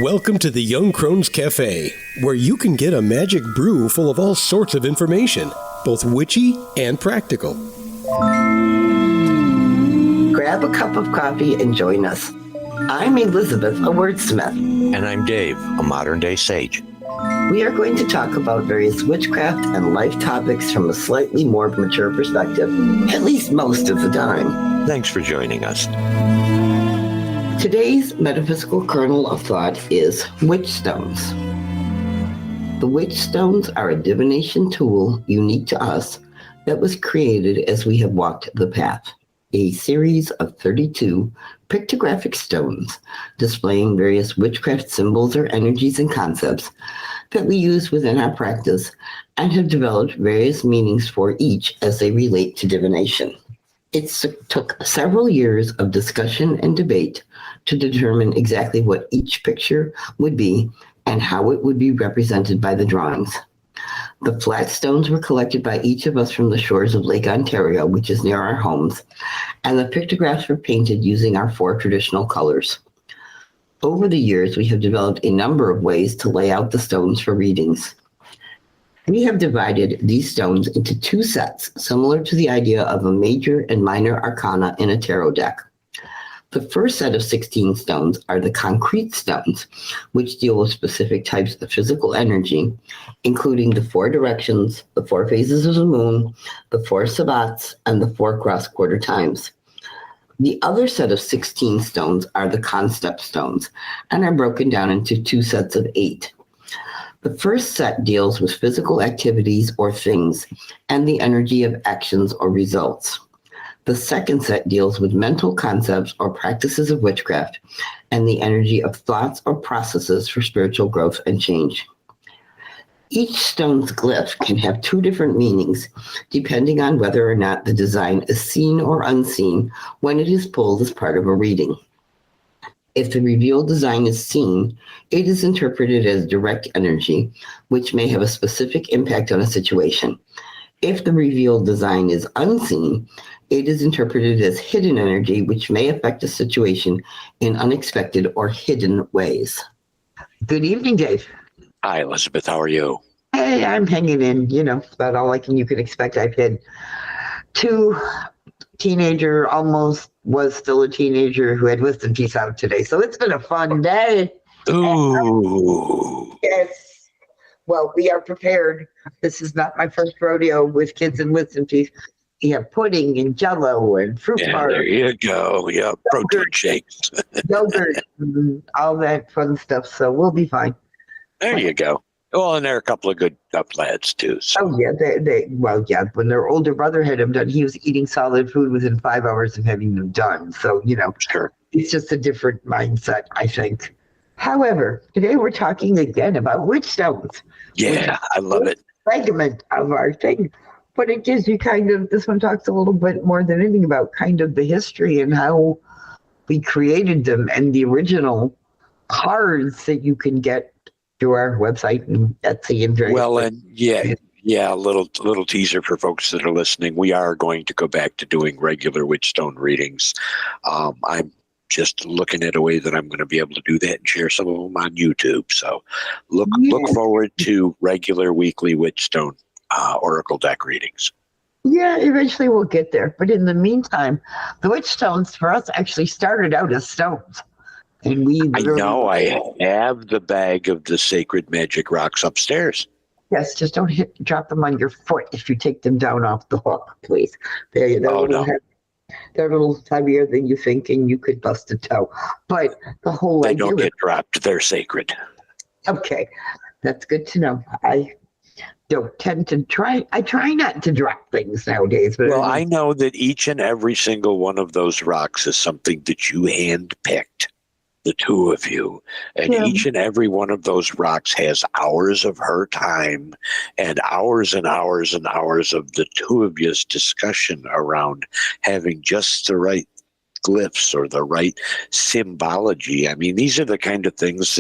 Welcome to the Young Crones Cafe, where you can get a magic brew full of all sorts of information, both witchy and practical. Grab a cup of coffee and join us. I'm Elizabeth, a wordsmith. And I'm Dave, a modern-day sage. We are going to talk about various witchcraft and life topics from a slightly more mature perspective, at least most of the time. Thanks for joining us. Today's metaphysical kernel of thought is Witchstones. The Witchstones are a divination tool unique to us that was created as we have walked the path. A series of 32 pictographic stones displaying various witchcraft symbols or energies and concepts that we use within our practice and have developed various meanings for each as they relate to divination. It took several years of discussion and debate to determine exactly what each picture would be and how it would be represented by the drawings. The flat stones were collected by each of us from the shores of Lake Ontario, which is near our homes, and the pictographs were painted using our 4 traditional colors. Over the years, we have developed a number of ways to lay out the stones for readings. We have divided these stones into 2 sets, similar to the idea of a major and minor arcana in a tarot deck. The first set of 16 stones are the concrete stones, which deal with specific types of physical energy, including the 4 directions, the 4 phases of the moon, the 4 sabbats, and the 4 cross-quarter times. The other set of 16 stones are the concept stones, and are broken down into 2 sets of 8. The first set deals with physical activities or things, and the energy of actions or results. The second set deals with mental concepts or practices of witchcraft and the energy of thoughts or processes for spiritual growth and change. Each stone's glyph can have 2 different meanings, depending on whether or not the design is seen or unseen when it is pulled as part of a reading. If the revealed design is seen, it is interpreted as direct energy, which may have a specific impact on a situation. If the revealed design is unseen, it is interpreted as hidden energy, which may affect a situation in unexpected or hidden ways. Good evening, Dave. Hi, Elizabeth. How are you? Hey, I'm hanging in. About all you could expect. I've had 2 teenager, almost was still a teenager, who had wisdom teeth out today. So it's been a fun day. Ooh. Yes. Well, we are prepared. This is not my first rodeo with kids and wisdom teeth. We have pudding and jello and fruit bars. There you go. Yeah, protein shakes. Yogurt, and all that fun stuff. So we'll be fine. There you go. Well, and there are a couple of good lads too. So. Oh yeah, when their older brother had them done, he was eating solid food within 5 hours of having them done. So, Sure. It's just a different mindset, I think. However, today we're talking again about witchstones. Yeah, I love it. Fragment of our thing. But it gives you this one talks a little bit more than anything about kind of the history and how we created them and the original cards that you can get through our website and Etsy and various. Well, and a little teaser for folks that are listening. We are going to go back to doing regular Witchstone readings. I'm just looking at a way that I'm going to be able to do that and share some of them on YouTube. So look forward to regular weekly Witchstone Oracle deck readings. Yeah, eventually we'll get there. But in the meantime, the Witchstones for us actually started out as stones. And I know I have the bag of the sacred magic rocks upstairs. Yes, just don't drop them on your foot if you take them down off the hook, please. They're a little heavier than you think, and you could bust a toe. But the whole idea... They don't get dropped. They're sacred. Okay, that's good to know. I don't tend to try. I try not to drop things nowadays. But I know that each and every single one of those rocks is something that you handpicked. The 2 of you, and each and every one of those rocks has hours of her time and hours and hours and hours of the 2 of you's discussion around having just the right glyphs or the right symbology. I mean, these are the kind of things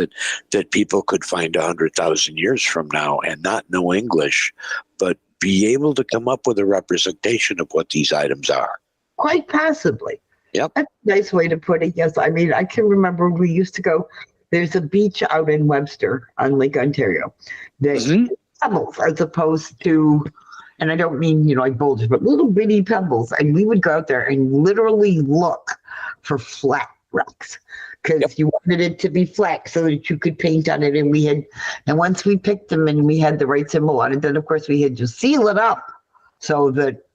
that people could find 100,000 years from now and not know English, but be able to come up with a representation of what these items are. Quite possibly. Yep. That's a nice way to put it. Yes. I mean, I can remember we used to go There's a beach out in Webster on Lake Ontario that pebbles as opposed to, and I don't mean, like boulders, but little bitty pebbles. And we would go out there and literally look for flat rocks because you wanted it to be flat so that you could paint on it. And once we picked them and we had the right symbol on it, then of course we had to seal it up so that,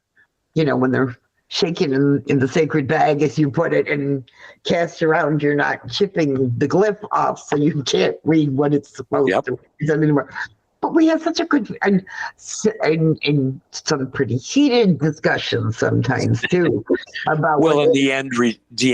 when they're shaken in the sacred bag, as you put it, and cast around, you're not chipping the glyph off so you can't read what it's supposed to represent anymore. But we had such a good and some pretty heated discussions sometimes too about. Well, and the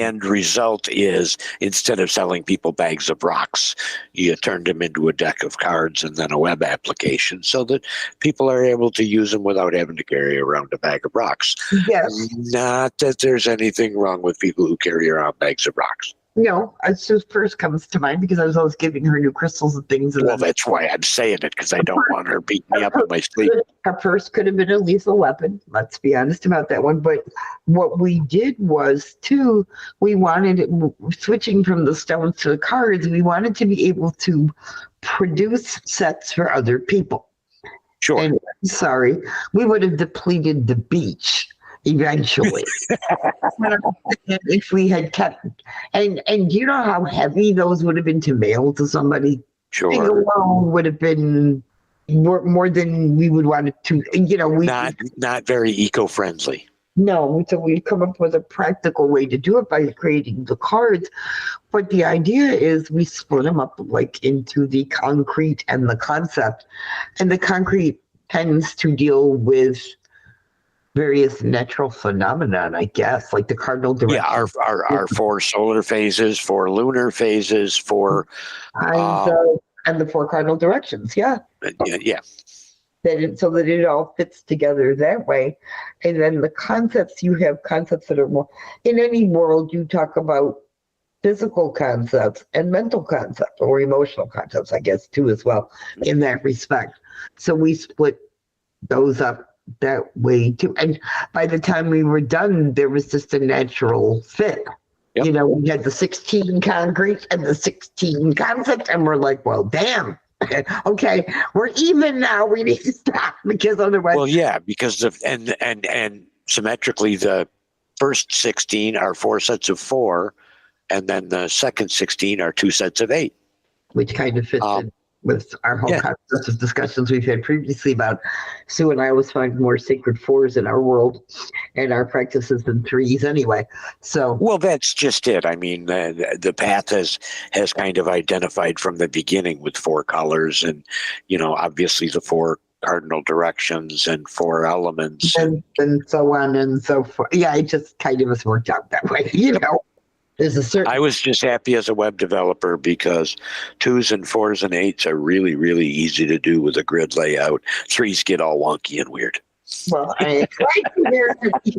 end result is, instead of selling people bags of rocks, you turned them into a deck of cards and then a web application, so that people are able to use them without having to carry around a bag of rocks. Yes. Not that there's anything wrong with people who carry around bags of rocks. No, it just first comes to mind because I was always giving her new crystals and things. And that's why I'm saying it, because I don't want her beating me up in my sleep. Her purse could have been a lethal weapon. Let's be honest about that one. But what we did was, too, we wanted, switching from the stones to the cards, we wanted to be able to produce sets for other people. Sure. And sorry, we would have depleted the beach eventually. If we had kept, and you know how heavy those would have been to mail to somebody? Sure. They alone would have been more than we would want it to, not very eco-friendly. No, so we come up with a practical way to do it by creating the cards. But the idea is we split them up like into the concrete and the concept. And the concrete tends to deal with various natural phenomenon, I guess, like the cardinal directions. Yeah, our 4 solar phases, 4 lunar phases, 4 and the 4 cardinal directions. Yeah. Yeah. So that it all fits together that way. And then the concepts, you have concepts that are more, in any world, you talk about physical concepts and mental concepts, or emotional concepts, I guess, too, as well, in that respect. So we split those up that way too. And by the time we were done, there was just a natural fit. Yep. We had the 16 concrete and the 16 concept, and we're like, well, damn. Okay, we're even now. We need to stop because otherwise. Well, yeah, because and symmetrically, the first 16 are 4 sets of 4, and then the second 16 are 2 sets of 8, which kind of fits in with our whole concept of discussions we've had previously about Sue and I always find more sacred 4s in our world and our practices in 3s anyway. So well, that's just it. I mean, the path has kind of identified from the beginning with 4 colors, and obviously the 4 cardinal directions and 4 elements, and so on and so forth. Yeah, it just kind of has worked out that way. There's a certain. I was just happy as a web developer because 2s and 4s and 8s are really, really easy to do with a grid layout. 3s get all wonky and weird. Well, it's right there that you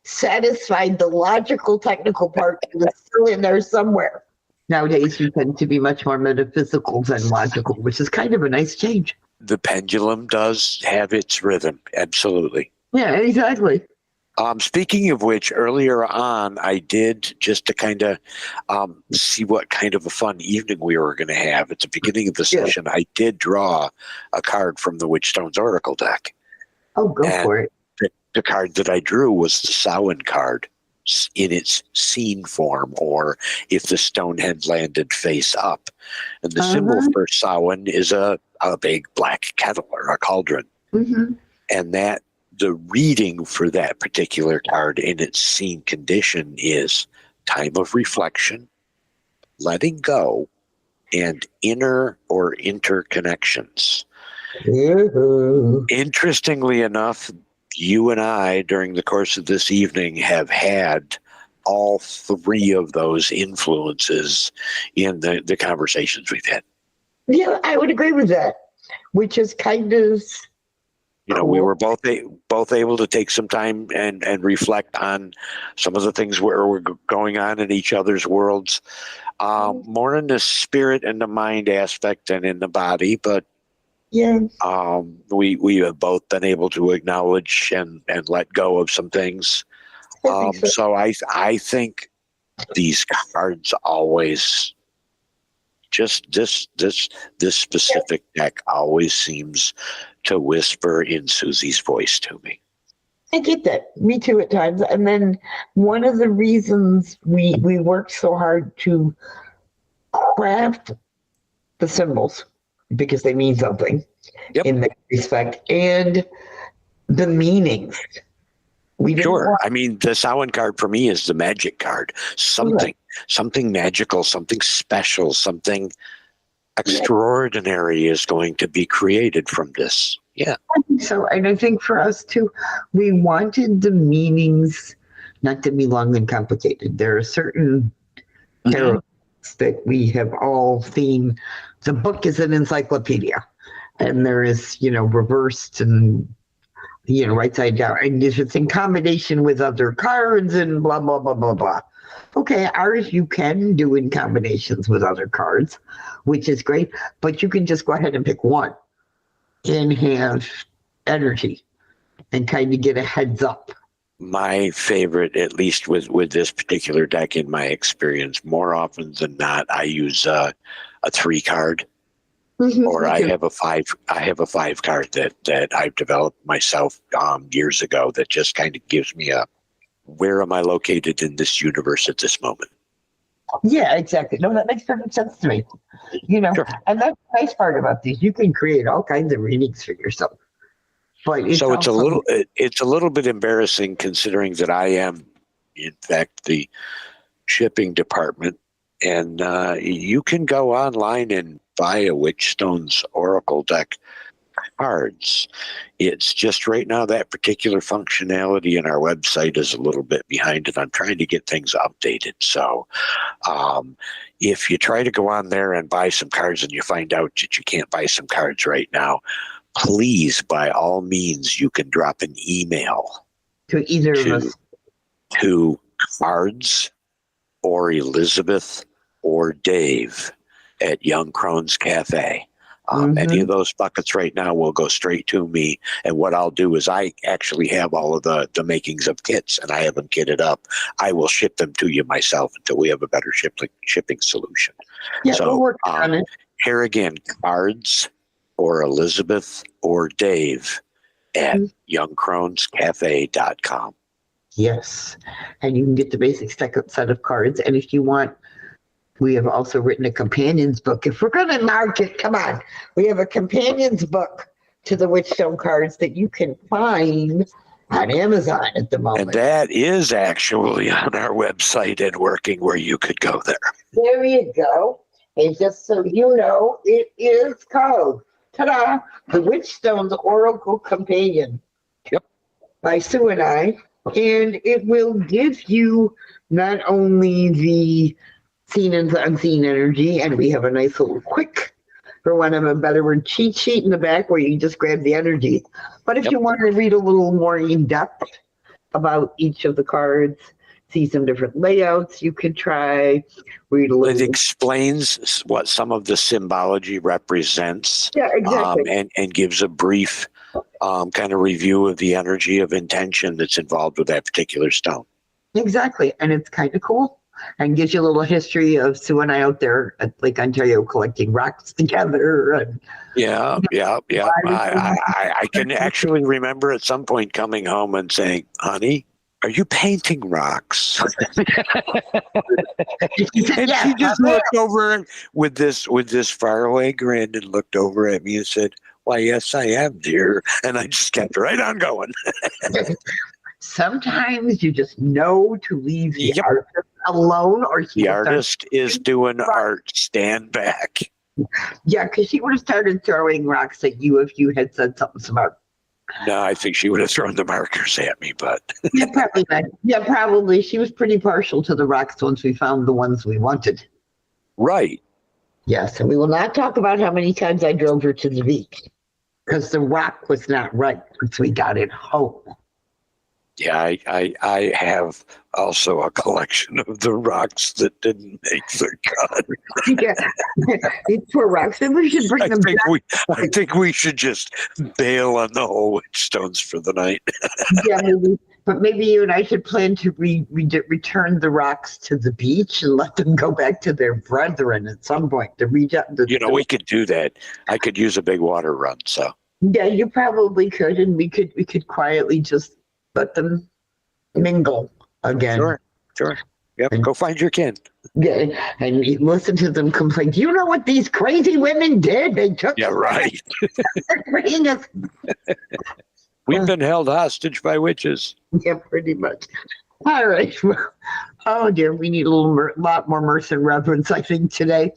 satisfied the logical, technical part that was still in there somewhere. Nowadays, you tend to be much more metaphysical than logical, which is kind of a nice change. The pendulum does have its rhythm, absolutely. Yeah, exactly. Speaking of which, earlier on, I did, just to kind of see what kind of a fun evening we were going to have. At the beginning of the session, I did draw a card from the Witchstones Oracle deck. Oh, go for it. The card that I drew was the Samhain card in its scene form, or if the stone had landed face up. And the symbol for Samhain is a big black kettle or a cauldron. Mm-hmm. And the reading for that particular card in its scene condition is time of reflection, letting go, and inner or interconnections. Mm-hmm. Interestingly enough, you and I, during the course of this evening, have had all 3 of those influences in the conversations we've had. Yeah, I would agree with that, which is kind of... We were both able to take some time and reflect on some of the things where we're going on in each other's worlds, more in the spirit and the mind aspect than in the body. But yeah, we have both been able to acknowledge and let go of some things. So I think these cards always just this specific deck always seems to whisper in Susie's voice to me. I get that. Me too at times. And then one of the reasons we worked so hard to craft the symbols, because they mean something in that respect, and the meanings. We didn't Sure. want- I mean, the Samhain card for me is the magic card. Something magical, something special, something extraordinary is going to be created from this. Yeah. I think so. And I think for us too, we wanted the not to be long and complicated. There are certain tarot that we have all seen. The book is an encyclopedia, and there is, reversed and, right side down. And if it's in combination with other cards and blah, blah, blah, blah, blah. Okay, ours you can do in combinations with other cards, which is great, but you can just go ahead and pick one and have energy and kind of get a heads up. My favorite, at least with this particular deck, in my experience, more often than not, I use a 3 card, or I have a 5. I have a 5 card that I've developed myself years ago that just kind of gives me where am I located in this universe at this moment. Yeah, exactly. No, that makes perfect sense to me. Sure. And that's the nice part about these. You can create all kinds of readings for yourself. But it's a little bit embarrassing, considering that I am, in fact, the shipping department, and you can go online and buy a Witchstones Oracle deck cards. It's just right now that particular functionality in our website is a little bit behind, and I'm trying to get things updated. So if you try to go on there and buy some cards and you find out that you can't buy some cards right now, please, by all means, you can drop an email to either of us. To Cards or Elizabeth or Dave at Young Crone's Cafe. Any of those buckets right now will go straight to me. And what I'll do is I actually have all of the makings of kits, and I have them kitted up. I will ship them to you myself until we have a better shipping solution. Yeah, so we'll work on it. Here again, Cards or Elizabeth or Dave at youngcronescafe.com. Yes. And you can get the basic set of cards. And if you want, we have also written a companion's book. If we're going to market, come on. We have a companion's book to the Witchstone cards that you can find on Amazon at the moment. And that is actually on our website and working, where you could go there. There you go. And just so you know, it is called, ta-da, the Witchstones Oracle Companion. Yep. By Sue and I. And it will give you not only the seen and unseen energy, and we have a nice little quick, for one of a better word, cheat sheet in the back where you just grab the energy. But if you want to read a little more in depth about each of the cards, see some different layouts, you can try read a little. It explains what some of the symbology represents. Yeah, exactly. And gives a brief kind of review of the energy of intention that's involved with that particular stone. Exactly. And it's kind of cool. And gives you a little history of Sue and I out there at Lake Ontario collecting rocks together. And, Yeah. I can actually remember at some point coming home and saying, "Honey, are you painting rocks?" And she just looked over with this faraway grin and looked over at me and said, "Why, yes, I am, dear." And I just kept right on going. Sometimes you just know to leave the artist alone, or the artist is doing art. Stand back. Yeah, because she would have started throwing rocks at you if you had said something smart. No, I think she would have thrown the markers at me, but yeah, probably not. Yeah, probably. She was pretty partial to the rocks once we found the ones we wanted. Right. Yes, and we will not talk about how many times I drove her to the beach because the rock was not right once we got it home. Yeah, I have also a collection of the rocks that didn't make the cut. Yeah, these poor rocks. Then we should bring them back. I think we should just bail on the whole Witchstones for the night. Yeah, But maybe you and I should plan to return the rocks to the beach and let them go back to their brethren at some point. We could do that. I could use a big water run. So yeah, you probably could, and we could quietly just let them mingle again. Sure. Yep. Go find your kin. Yeah, and listen to them complain. Do you know what these crazy women did? They took. Yeah, right. We've been held hostage by witches. Yeah, pretty much. All right. Well, oh dear, we need a lot more mirth and reverence, I think, today.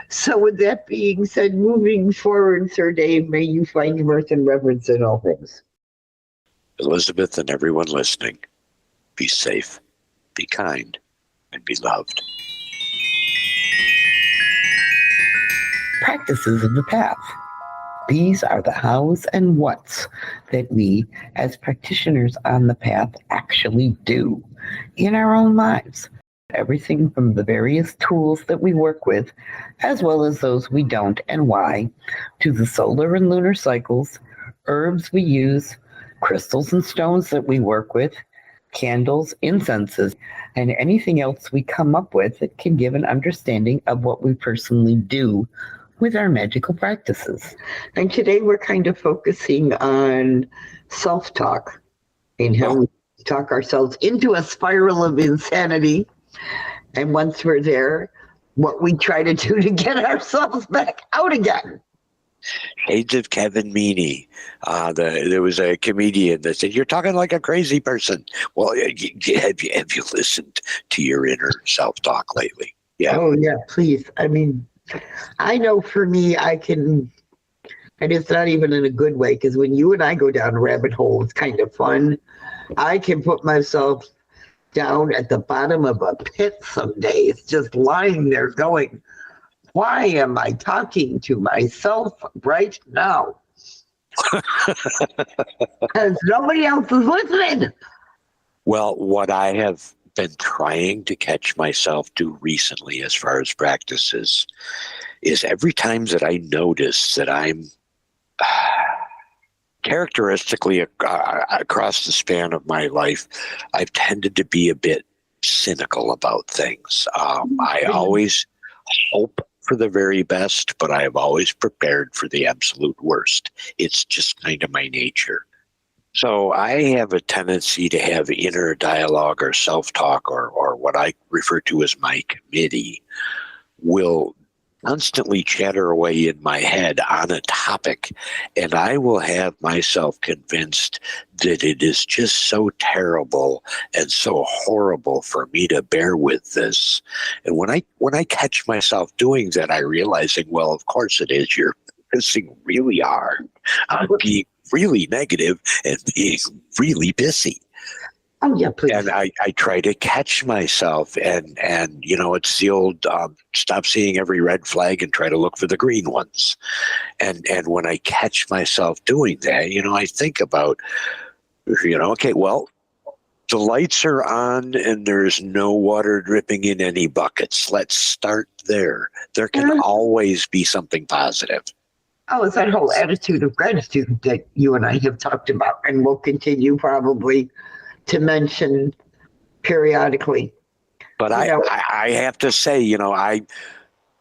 So, with that being said, moving forward, Sir Dave, may you find mirth and reverence in all things. Elizabeth and everyone listening, be safe, be kind, and be loved. Practices of the path. These are the hows and whats that we, as practitioners on the path, actually do in our own lives. Everything from the various tools that we work with, as well as those we don't and why, to the solar and lunar cycles, herbs we use, crystals and stones that we work with, candles, incenses, and anything else we come up with that can give an understanding of what we personally do with our magical practices. And today we're kind of focusing on self-talk and how we talk ourselves into a spiral of insanity. And once we're there, what we try to do to get ourselves back out again. Shades of Kevin Meaney. There was a comedian that said, "You're talking like a crazy person." Well, have you listened to your inner self-talk lately? Yeah. Oh, yeah, please. I mean, I know for me, I can, and it's not even in a good way, because when you and I go down a rabbit hole, it's kind of fun. I can put myself down at the bottom of a pit some days, just lying there going, why am I talking to myself right now? Because nobody else is listening. Well, what I have been trying to catch myself do recently as far as practices is every time that I notice that I'm characteristically across the span of my life, I've tended to be a bit cynical about things. I always hope for the very best, but I have always prepared for the absolute worst. It's just kind of my nature. So I have a tendency to have inner dialogue or self-talk or what I refer to as my committee will constantly chatter away in my head on a topic, and I will have myself convinced that it is just so terrible and so horrible for me to bear with this. And when I catch myself doing that, I realizing, well, of course it is. You're focusing really hard on being really negative and being really pissy. Oh, yeah, please. And I try to catch myself and it's the old stop seeing every red flag and try to look for the green ones. And when I catch myself doing that, I think about, okay, well, the lights are on and there's no water dripping in any buckets. Let's start there. There can always be something positive. Oh, it's that whole attitude of gratitude that you and I have talked about and will continue probably to mention periodically. But I have to say,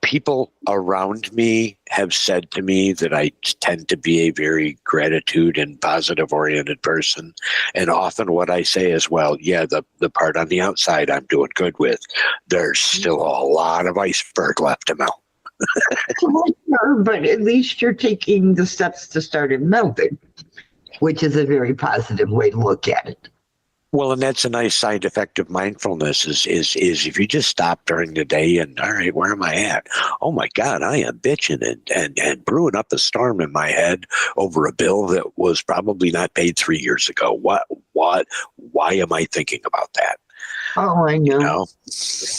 people around me have said to me that I tend to be a very gratitude and positive oriented person. And often what I say is, well, yeah, the part on the outside I'm doing good with. There's still a lot of iceberg left to melt. Sure, but at least you're taking the steps to start it melting, which is a very positive way to look at it. Well, and that's a nice side effect of mindfulness is if you just stop during the day and, all right, where am I at? Oh, my God, I am bitching and brewing up a storm in my head over a bill that was probably not paid 3 years ago. Why am I thinking about that? Oh, I know.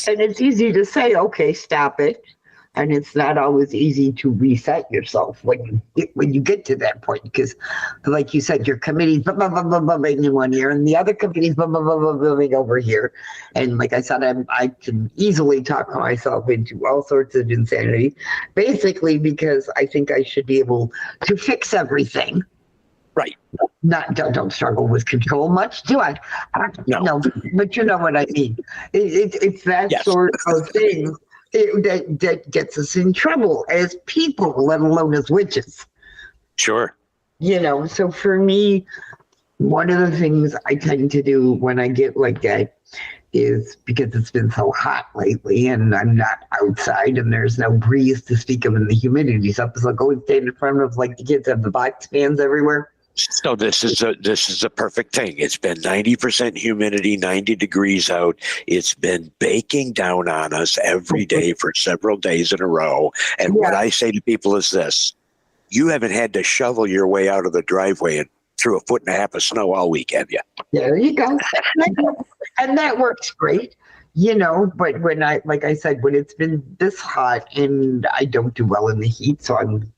And it's easy to say, okay, stop it. And it's not always easy to reset yourself when you get to that point, because, like you said, your committee's in one ear and the other committee's moving over here. And like I said, I can easily talk myself into all sorts of insanity, basically because I think I should be able to fix everything Right. Don't struggle with control much, do I? No, but you know what I mean. It's that Yes. sort of thing that gets us in trouble as people, let alone as witches. Sure. So for me, one of the things I tend to do when I get like that is because it's been so hot lately and I'm not outside and there's no breeze to speak of and the humidity's up, so I'll go and stand in front of like the kids have the box fans everywhere. So this is a perfect thing. It's been 90% humidity, 90 degrees out. It's been baking down on us every day for several days in a row. And what I say to people is this: you haven't had to shovel your way out of the driveway and through 1.5 feet of snow all week, have you? There you go. And that works great. But when like I said, when it's been this hot and I don't do well in the heat, so I'm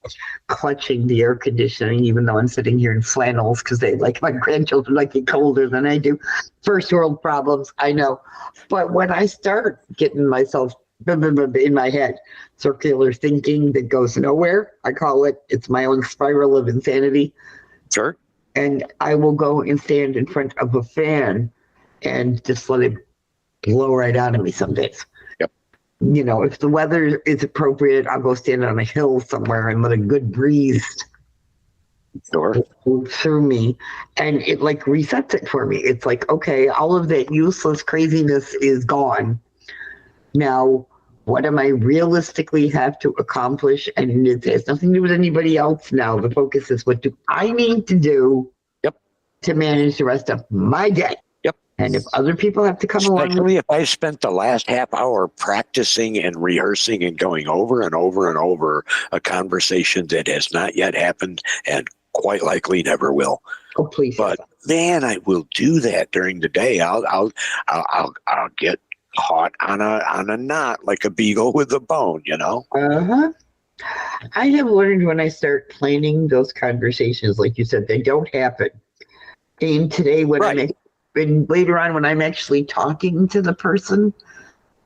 clutching the air conditioning, even though I'm sitting here in flannels because my grandchildren like it colder than I do. First world problems, I know. But when I start getting myself in my head, circular thinking that goes nowhere, I call it's my own spiral of insanity. Sure. And I will go and stand in front of a fan and just let it blow right out of me some days. Yep. If the weather is appropriate, I'll go stand on a hill somewhere and let a good breeze Sure. go through me. And it like resets it for me. It's like, okay, all of that useless craziness is gone. Now, what am I realistically have to accomplish? And it has nothing to do with anybody else now. The focus is what do I need to do to manage the rest of my day? And if other people have to come along, especially if I spent the last half hour practicing and rehearsing and going over and over and over a conversation that has not yet happened and quite likely never will. Oh, please! But man, I will do that during the day. I'll get caught on a knot like a beagle with a bone. I have learned when I start planning those conversations, like you said, they don't happen. And today, and later on, when I'm actually talking to the person,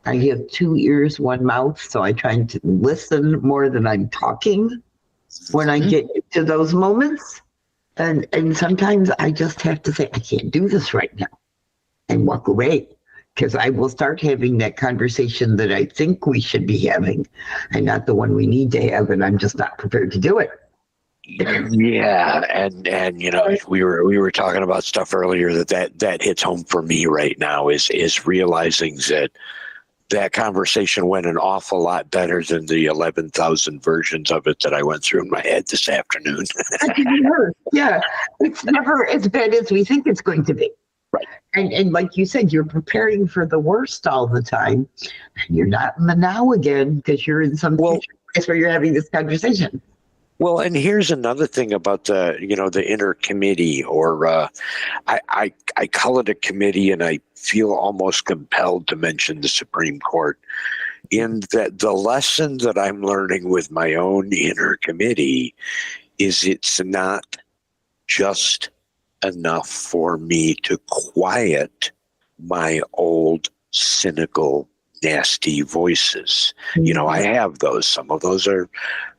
I have 2 ears, 1 mouth, so I try to listen more than I'm talking when I get to those moments. And sometimes I just have to say, I can't do this right now, and walk away, because I will start having that conversation that I think we should be having and not the one we need to have, and I'm just not prepared to do it. Yeah, and we were talking about stuff earlier that hits home for me right now is realizing that conversation went an awful lot better than the 11,000 versions of it that I went through in my head this afternoon. Yeah, it's never as bad as we think it's going to be. Right. And like you said, you're preparing for the worst all the time. You're not in the now again because you're in some future place where you're having this conversation. Well, and here's another thing about the inner committee, or I call it a committee, and I feel almost compelled to mention the Supreme Court, in that the lesson that I'm learning with my own inner committee is it's not just enough for me to quiet my old cynical, nasty voices. Mm-hmm. I have those. Some of those are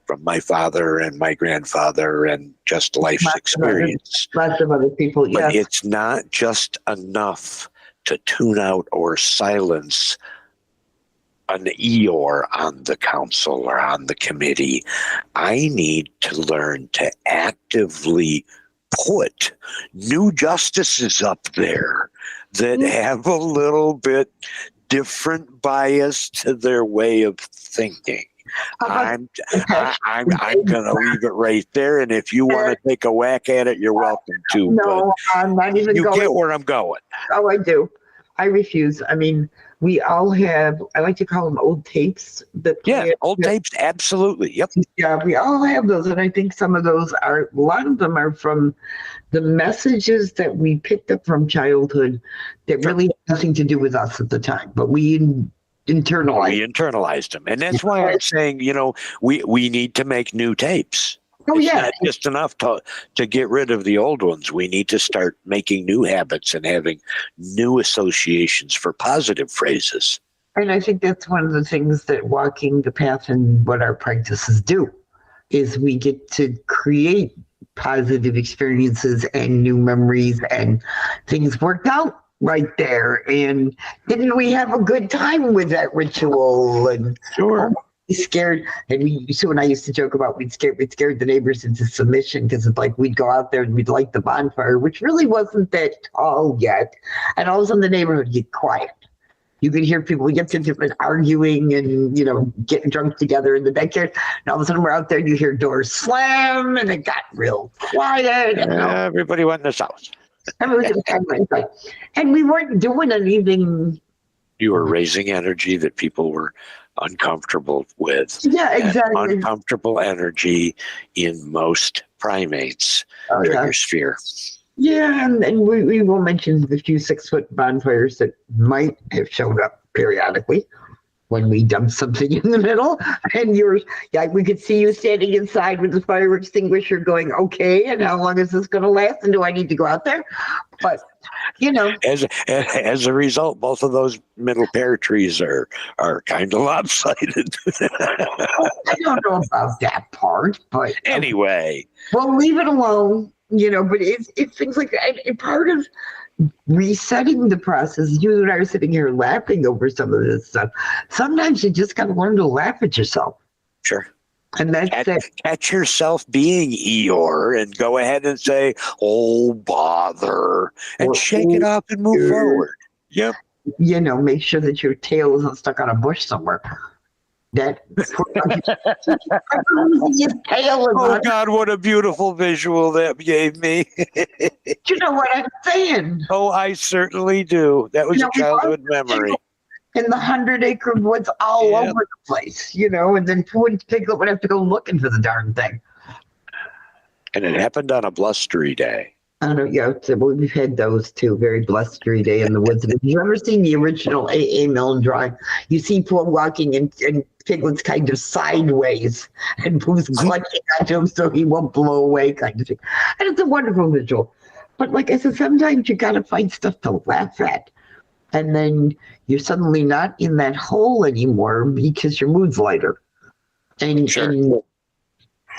from my father and my grandfather and just life's experience. Lots of other people, yes. But it's not just enough to tune out or silence an Eeyore on the council or on the committee. I need to learn to actively put new justices up there that have a little bit different bias to their way of thinking. I'm going to leave it right there, and if you want to take a whack at it, you're welcome to. No, I'm not even you going. You get where I'm going. Oh, I do. I refuse. I mean, we all have, I like to call them old tapes. Old tapes, absolutely. Yep. Yeah, we all have those, and I think some of those a lot of them are from the messages that we picked up from childhood that really had nothing to do with us at the time, but we internalized them. And that's why I'm saying, we need to make new tapes. It's not just enough to get rid of the old ones. We need to start making new habits and having new associations for positive phrases. And I think that's one of the things that walking the path and what our practices do is we get to create positive experiences and new memories, and things worked out right there. And didn't we have a good time with that ritual? And Sure. we scared, and Sue and I used to joke about we'd scared the neighbors into submission, because it's like we'd go out there and we'd light the bonfire, which really wasn't that tall yet, and all of a sudden the neighborhood would get quiet. You could hear people get to different arguing and, getting drunk together in the backyard. And all of a sudden we're out there and you hear doors slam and it got real quiet. And Everybody went in the house. And we weren't doing anything. You were raising energy that people were uncomfortable with. Yeah, exactly. Uncomfortable energy in most primates during your sphere. Yeah, and we will mention the few 6-foot bonfires that might have showed up periodically when we dumped something in the middle. And we could see you standing inside with the fire extinguisher going, okay, and how long is this going to last? And do I need to go out there? But, As a result, both of those middle pear trees are kind of lopsided. I don't know about that part, but anyway. Well, leave it alone. But it's things like that. And part of resetting the process, you and I are sitting here laughing over some of this stuff. Sometimes you just got to learn to laugh at yourself. Sure. And that's it. Catch yourself being Eeyore and go ahead and say, oh, bother, and shake it up and move forward. Yep. Make sure that your tail isn't stuck on a bush somewhere. Oh God, what a beautiful visual that gave me. You know what I'm saying? Oh, I certainly do. That was a childhood memory. In the 100-acre woods all over the place, and then Piglet would have to go looking for the darn thing. And it happened on a blustery day. I don't know. Yeah, we've had those too. Very blustery day in the woods. Have you ever seen the original A.A. Milne drawing? You see Paul walking and Piglet's kind of sideways, and Pooh's clutching onto him so he won't blow away, kind of thing. And it's a wonderful visual. But like I said, sometimes you got to find stuff to laugh at, and then you're suddenly not in that hole anymore because your mood's lighter. And Sue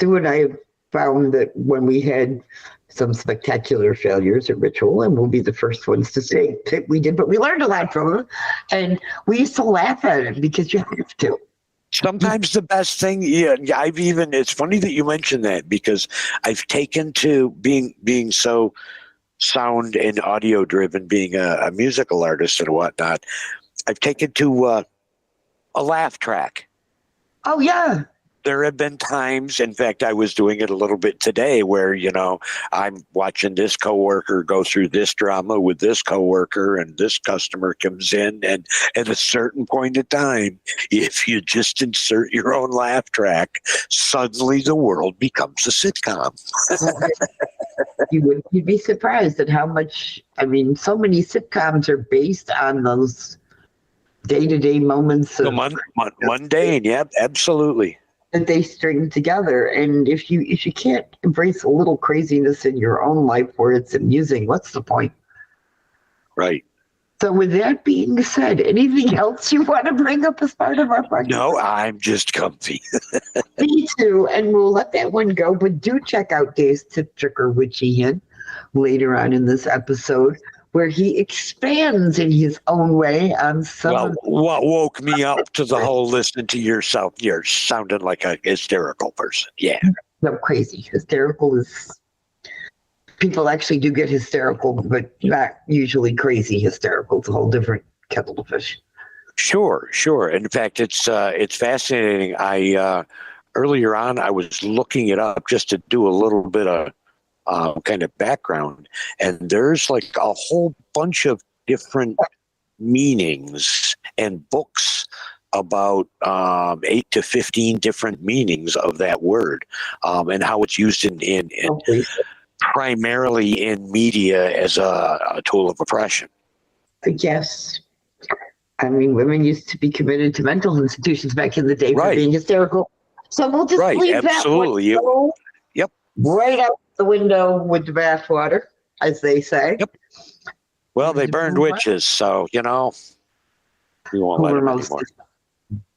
and I have found that when we had some spectacular failures at Ritual, and we'll be the first ones to say that we did, but we learned a lot from them, and we used to laugh at it because you have to. Sometimes the best thing, it's funny that you mentioned that, because I've taken to being so sound and audio driven, being a musical artist and whatnot, I've taken to a laugh track. Oh, yeah. There have been times, in fact, I was doing it a little bit today, where, I'm watching this coworker go through this drama with this coworker, and this customer comes in, and at a certain point in time, if you just insert your own laugh track, suddenly the world becomes a sitcom. You'd be surprised at how much, so many sitcoms are based on those day-to-day moments. Mundane, yep, absolutely. That they string together, and if you can't embrace a little craziness in your own life where it's amusing, what's the point? Right. So with that being said, anything else you want to bring up as part of our podcast? No, I'm just comfy. Me too, and we'll let that one go, but do check out Dave's Tip Trick or Witchy Hint later on in this episode, where he expands in his own way on some. Well, what woke me up to the whole listen to yourself? You're sounding like a hysterical person. Yeah. No, crazy. Hysterical is. People actually do get hysterical, but not usually crazy hysterical. It's a whole different kettle of fish. Sure. In fact, it's fascinating. I earlier on, I was looking it up just to do a little bit of kind of background, and there's like a whole bunch of different meanings and books about 8 to 15 different meanings of that word, and how it's used in primarily in media as a tool of oppression. Yes. Women used to be committed to mental institutions back in the day for being hysterical. So we'll just leave absolutely. that one Yep. right out the window with the bathwater, as they say. Yep. Well, they burned witches, so, we won't let them anymore.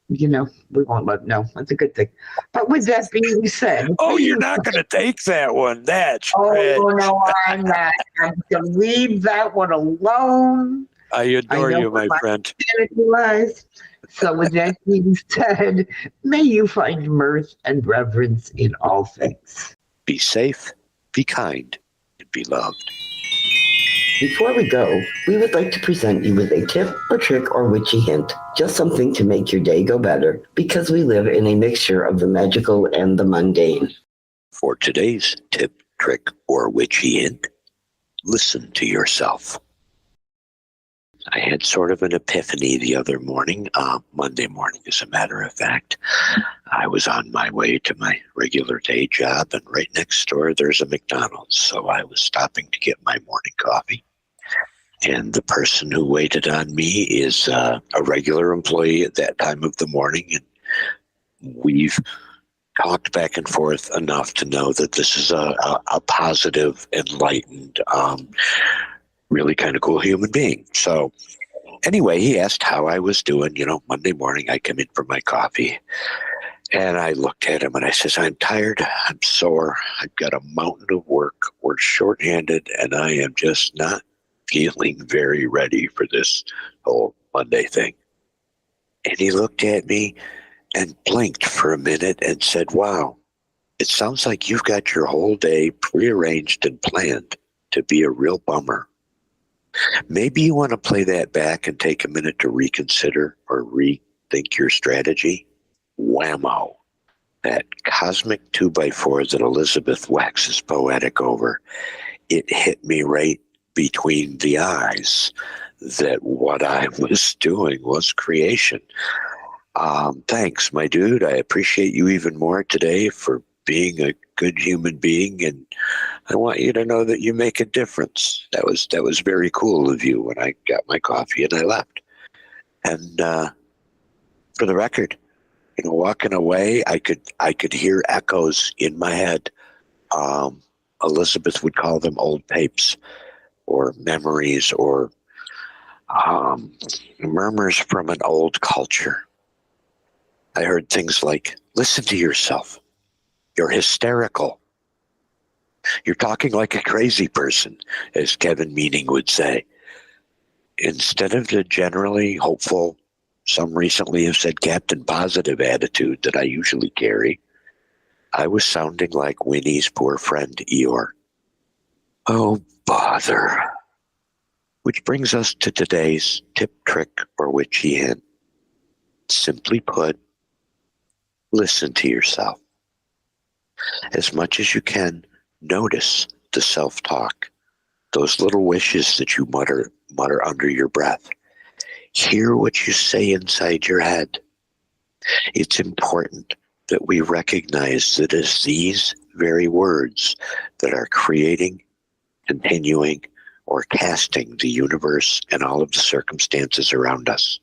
we won't let know. That's a good thing. But with that being said, Oh, you're not going to take that one. That's oh rich. no, I'm not. I'm going to leave that one alone. I adore you, my friend. Sanity lies. So with that being said, may you find mirth and reverence in all things. Be safe, be kind, and be loved. Before we go, we would like to present you with a tip or trick or witchy hint, just something to make your day go better, because we live in a mixture of the magical and the mundane. For today's tip, trick, or witchy hint, listen to yourself. I had sort of an epiphany the other morning, Monday morning, as a matter of fact. I was on my way to my regular day job, and right next door there's a McDonald's. So I was stopping to get my morning coffee. And the person who waited on me is a regular employee at that time of the morning. And we've talked back and forth enough to know that this is a positive, enlightened, really kind of cool human being. So anyway, he asked how I was doing. Monday morning I come in for my coffee, and I looked at him and I says, I'm tired, I'm sore, I've got a mountain of work, we're shorthanded, and I am just not feeling very ready for this whole Monday thing. And he looked at me and blinked for a minute and said, wow, it sounds like you've got your whole day prearranged and planned to be a real bummer. Maybe you want to play that back and take a minute to reconsider or rethink your strategy. Whammo. That cosmic 2x4 that Elizabeth waxes poetic over, it hit me right between the eyes that what I was doing was creation. Thanks, my dude. I appreciate you even more today for being a good human being, and I want you to know that you make a difference. That was very cool of you when I got my coffee and I left. And for the record, walking away, I could hear echoes in my head. Elizabeth would call them old tapes or memories or murmurs from an old culture. I heard things like, listen to yourself. You're hysterical. You're talking like a crazy person, as Kevin Meaning would say. Instead of the generally hopeful, some recently have said Captain Positive attitude that I usually carry, I was sounding like Winnie's poor friend Eeyore. Oh, bother. Which brings us to today's tip, trick, or witchy hint. Simply put, listen to yourself. As much as you can, notice the self-talk, those little wishes that you mutter under your breath. Hear what you say inside your head. It's important that we recognize that it's these very words that are creating, continuing, or casting the universe and all of the circumstances around us.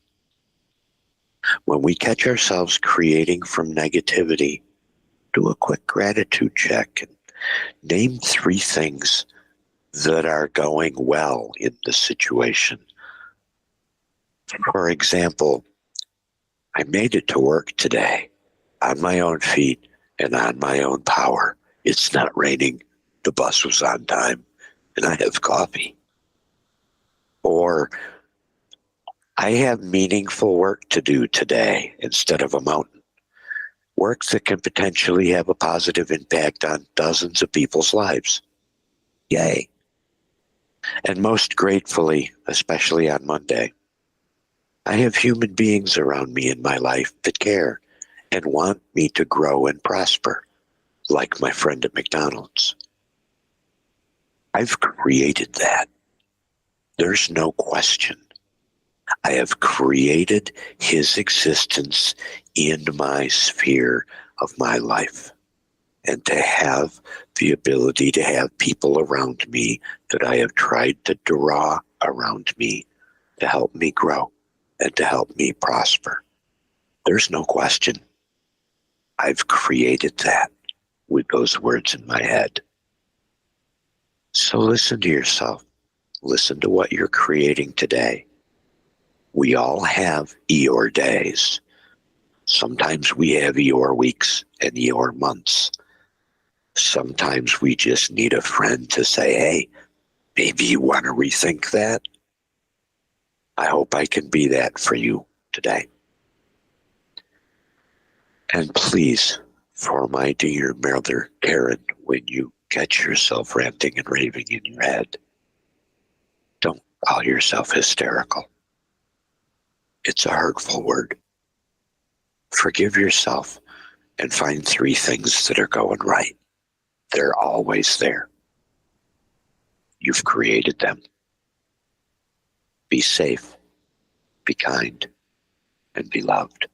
When we catch ourselves creating from negativity, do a quick gratitude check and name 3 things that are going well in the situation. For example, I made it to work today on my own feet and on my own power. It's not raining, the bus was on time, and I have coffee. Or I have meaningful work to do today instead of a mountain. Work that can potentially have a positive impact on dozens of people's lives. Yay. And most gratefully, especially on Monday, I have human beings around me in my life that care and want me to grow and prosper, like my friend at McDonald's. I've created that. There's no question. I have created his existence in my sphere of my life. And to have the ability to have people around me that I have tried to draw around me to help me grow and to help me prosper. There's no question. I've created that with those words in my head. So listen to yourself. Listen to what you're creating today. We all have Eeyore days. Sometimes we have Eeyore weeks and Eeyore months. Sometimes we just need a friend to say, hey, maybe you want to rethink that. I hope I can be that for you today. And please, for my dear mother, Karen, when you catch yourself ranting and raving in your head, don't call yourself hysterical. It's a hurtful word. Forgive yourself and find 3 things that are going right. They're always there. You've created them. Be safe, be kind, and be loved.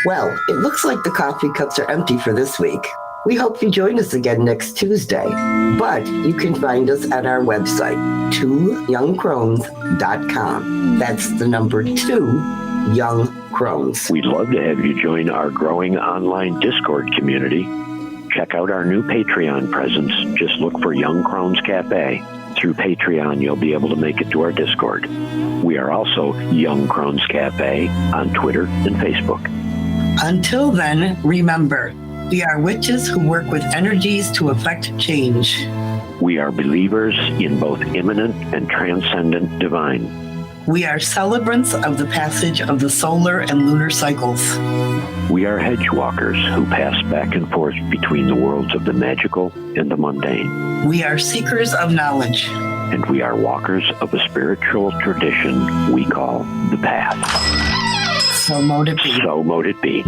Well, it looks like the coffee cups are empty for this week. We hope you join us again next Tuesday, but you can find us at our website, 2youngcrones.com. That's the number 2, Young Crones. We'd love to have you join our growing online Discord community. Check out our new Patreon presence. Just look for Young Crones Cafe. Through Patreon, you'll be able to make it to our Discord. We are also Young Crones Cafe on Twitter and Facebook. Until then, remember, we are witches who work with energies to effect change. We are believers in both immanent and transcendent divine. We are celebrants of the passage of the solar and lunar cycles. We are hedge walkers who pass back and forth between the worlds of the magical and the mundane. We are seekers of knowledge. And we are walkers of a spiritual tradition we call the Path. So mote it be. So mote it be.